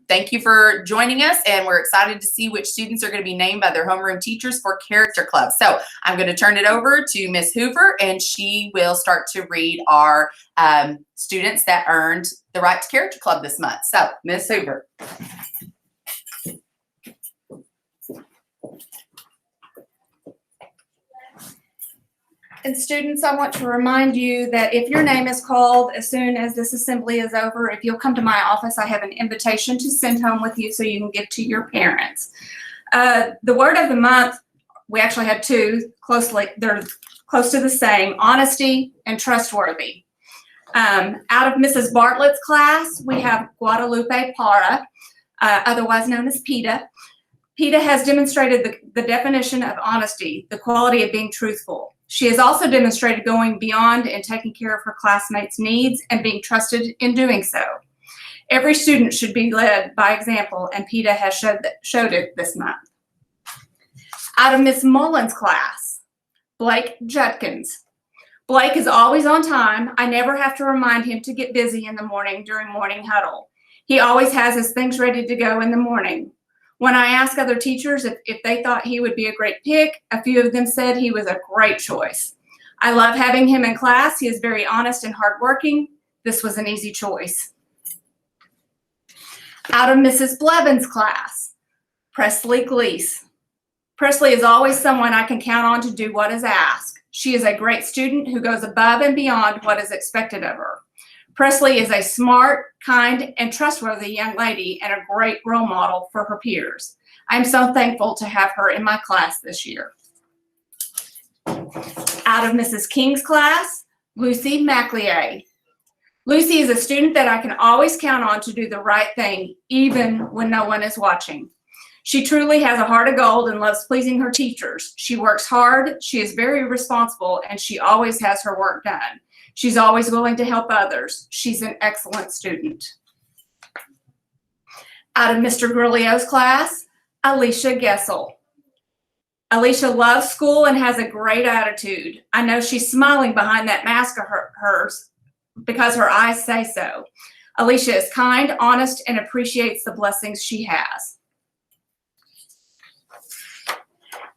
thank you for joining us, and we're excited to see which students are going to be named by their homeroom teachers for Character Club. So I'm going to turn it over to Miss Hoover, and she will start to read our students that earned the right to Character Club this month. So Miss Hoover. And students, I want to remind you that if your name is called as soon as this assembly is over, if you'll come to my office, I have an invitation to send home with you so you can give to your parents. The word of the month, we actually had two, they're close to the same, honesty and trustworthy. Out of Mrs. Bartlett's class, we have Guadalupe Para, otherwise known as Peta. Peta has demonstrated the definition of honesty, the quality of being truthful. She has also demonstrated going beyond and taking care of her classmates' needs and being trusted in doing so. Every student should be led by example, and Peta has showed it this month. Out of Miss Mullins' class, Blake Jenkins. Blake is always on time. I never have to remind him to get busy in the morning during morning huddle. He always has his things ready to go in the morning. When I asked other teachers if they thought he would be a great pick, a few of them said he was a great choice. I love having him in class. He is very honest and hardworking. This was an easy choice. Out of Mrs. Blevins' class, Presly Glease. Presly is always someone I can count on to do what is asked. She is a great student who goes above and beyond what is expected of her. Presly is a smart, kind, and trustworthy young lady and a great role model for her peers. I'm so thankful to have her in my class this year. Out of Mrs. King's class, Lucy Macleay. Lucy is a student that I can always count on to do the right thing, even when no one is watching. She truly has a heart of gold and loves pleasing her teachers. She works hard, she is very responsible, and she always has her work done. She's always willing to help others. She's an excellent student. Out of Mr. Gurlio's class, Alicia Gessel. Alicia loves school and has a great attitude. I know she's smiling behind that mask of hers because her eyes say so. Alicia is kind, honest, and appreciates the blessings she has.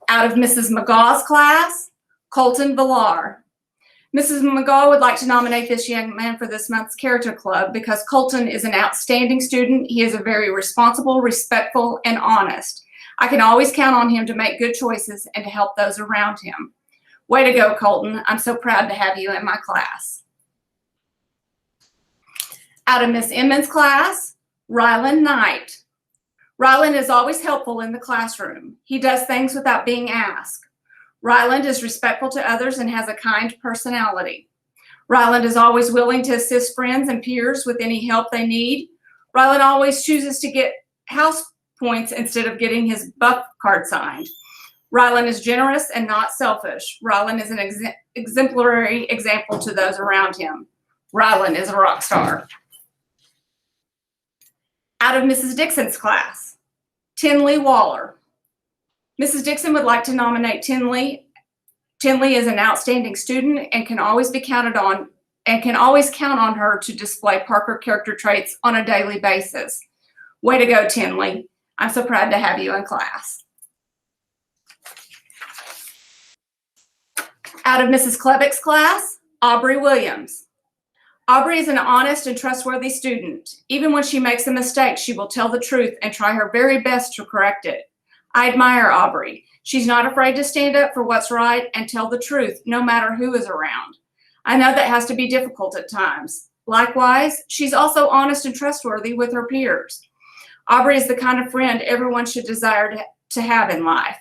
Out of Mrs. McGaw's class, Colton Villarre. Mrs. McGaw would like to nominate this young man for this month's Character Club because Colton is an outstanding student. He is a very responsible, respectful, and honest. I can always count on him to make good choices and to help those around him. Way to go, Colton. I'm so proud to have you in my class. Out of Miss Emmons' class, Rylan Knight. Rylan is always helpful in the classroom. He does things without being asked. Ryland is respectful to others and has a kind personality. Ryland is always willing to assist friends and peers with any help they need. Ryland always chooses to get house points instead of getting his buff card signed. Ryland is generous and not selfish. Ryland is an exemplary example to those around him. Ryland is a rock star. Out of Mrs. Dixon's class, Tinley Waller. Mrs. Dixon would like to nominate Tinley. Tinley is an outstanding student and can always be counted on and can always count on her to display Parker character traits on a daily basis. Way to go, Tinley. I'm so proud to have you in class. Out of Mrs. Klebeck's class, Aubrey Williams. Aubrey is an honest and trustworthy student. Even when she makes a mistake, she will tell the truth and try her very best to correct it. I admire Aubrey. She's not afraid to stand up for what's right and tell the truth, no matter who is around. I know that has to be difficult at times. Likewise, she's also honest and trustworthy with her peers. Aubrey is the kind of friend everyone should desire to have in life.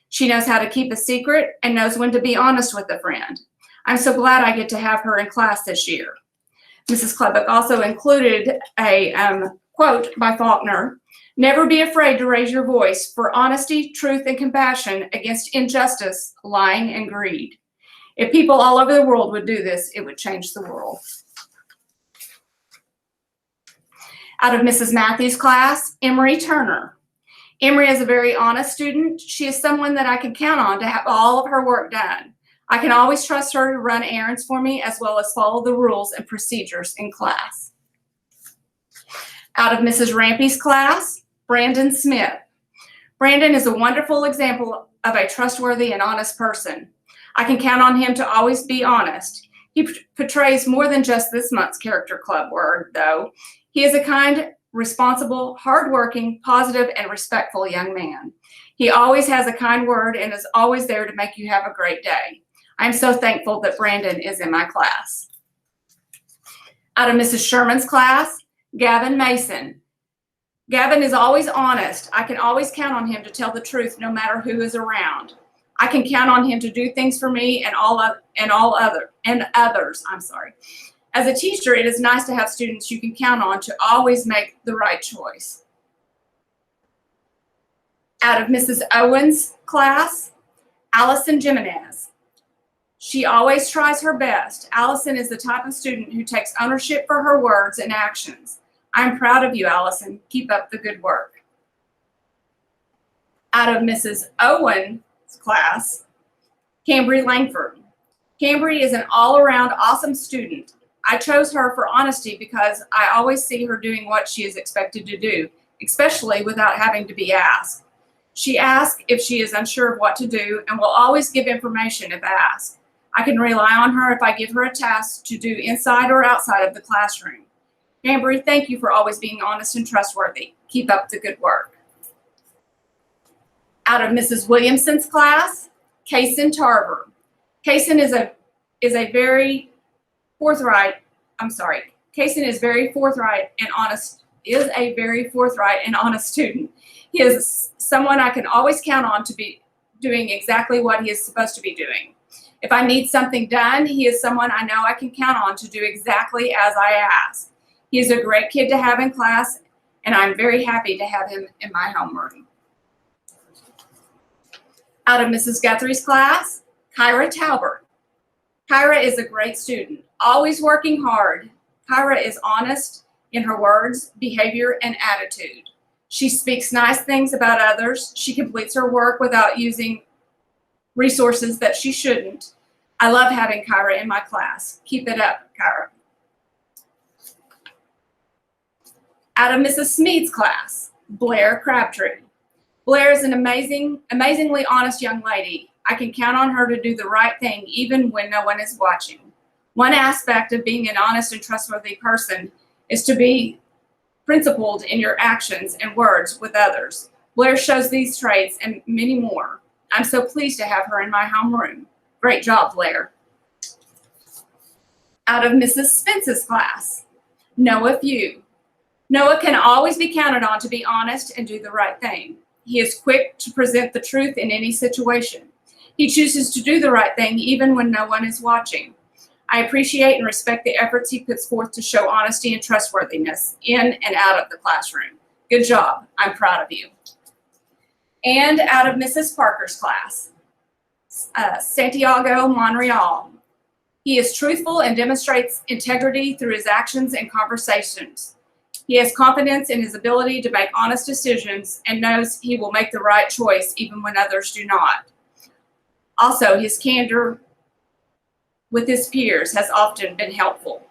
She knows how to keep a secret and knows when to be honest with a friend. I'm so glad I get to have her in class this year. Mrs. Klebeck also included a quote by Faulkner. Never be afraid to raise your voice for honesty, truth, and compassion against injustice, lying, and greed. If people all over the world would do this, it would change the world. Out of Mrs. Matthews' class, Emery Turner. Emery is a very honest student. She is someone that I can count on to have all of her work done. I can always trust her to run errands for me as well as follow the rules and procedures in class. Out of Mrs. Rampy's class, Brandon Smith. Brandon is a wonderful example of a trustworthy and honest person. I can count on him to always be honest. He portrays more than just this month's Character Club word, though. He is a kind, responsible, hardworking, positive, and respectful young man. He always has a kind word and is always there to make you have a great day. I'm so thankful that Brandon is in my class. Out of Mrs. Sherman's class, Gavin Mason. Gavin is always honest. I can always count on him to tell the truth no matter who is around. I can count on him to do things for me and others. As a teacher, it is nice to have students you can count on to always make the right choice. Out of Mrs. Owen's class, Allison Jimenez. She always tries her best. Allison is the type of student who takes ownership for her words and actions. I'm proud of you, Allison. Keep up the good work. Out of Mrs. Owen's class, Cambrie Langford. Cambrie is an all-around awesome student. I chose her for honesty because I always see her doing what she is expected to do, especially without having to be asked. She asks if she is unsure of what to do and will always give information if asked. I can rely on her if I give her a task to do inside or outside of the classroom. Cambrie, thank you for always being honest and trustworthy. Keep up the good work. Out of Mrs. Williamson's class, Kyra Tauber. Kyra is very forthright and honest. Is a very forthright and honest student. He is someone I can always count on to be doing exactly what he is supposed to be doing. If I need something done, he is someone I know I can count on to do exactly as I ask. He is a great kid to have in class, and I'm very happy to have him in my homeroom. Out of Mrs. Guthrie's class, Kyra Tauber. Kyra is a great student, always working hard. Kyra is honest in her words, behavior, and attitude. She speaks nice things about others. She completes her work without using resources that she shouldn't. I love having Kyra in my class. Keep it up, Kyra. Out of Mrs. Smead's class, Blair Crabtree. Blair is an amazingly honest young lady. I can count on her to do the right thing even when no one is watching. One aspect of being an honest and trustworthy person is to be principled in your actions and words with others. Blair shows these traits and many more. I'm so pleased to have her in my homeroom. Great job, Blair. Out of Mrs. Spence's class, Noah Few. Noah can always be counted on to be honest and do the right thing. He is quick to present the truth in any situation. He chooses to do the right thing even when no one is watching. I appreciate and respect the efforts he puts forth to show honesty and trustworthiness in and out of the classroom. Good job. I'm proud of you. And out of Mrs. Parker's class, Santiago Monreal. He is truthful and demonstrates integrity through his actions and conversations. He has confidence in his ability to make honest decisions and knows he will make the right choice even when others do not. Also, his candor with his peers has often been helpful.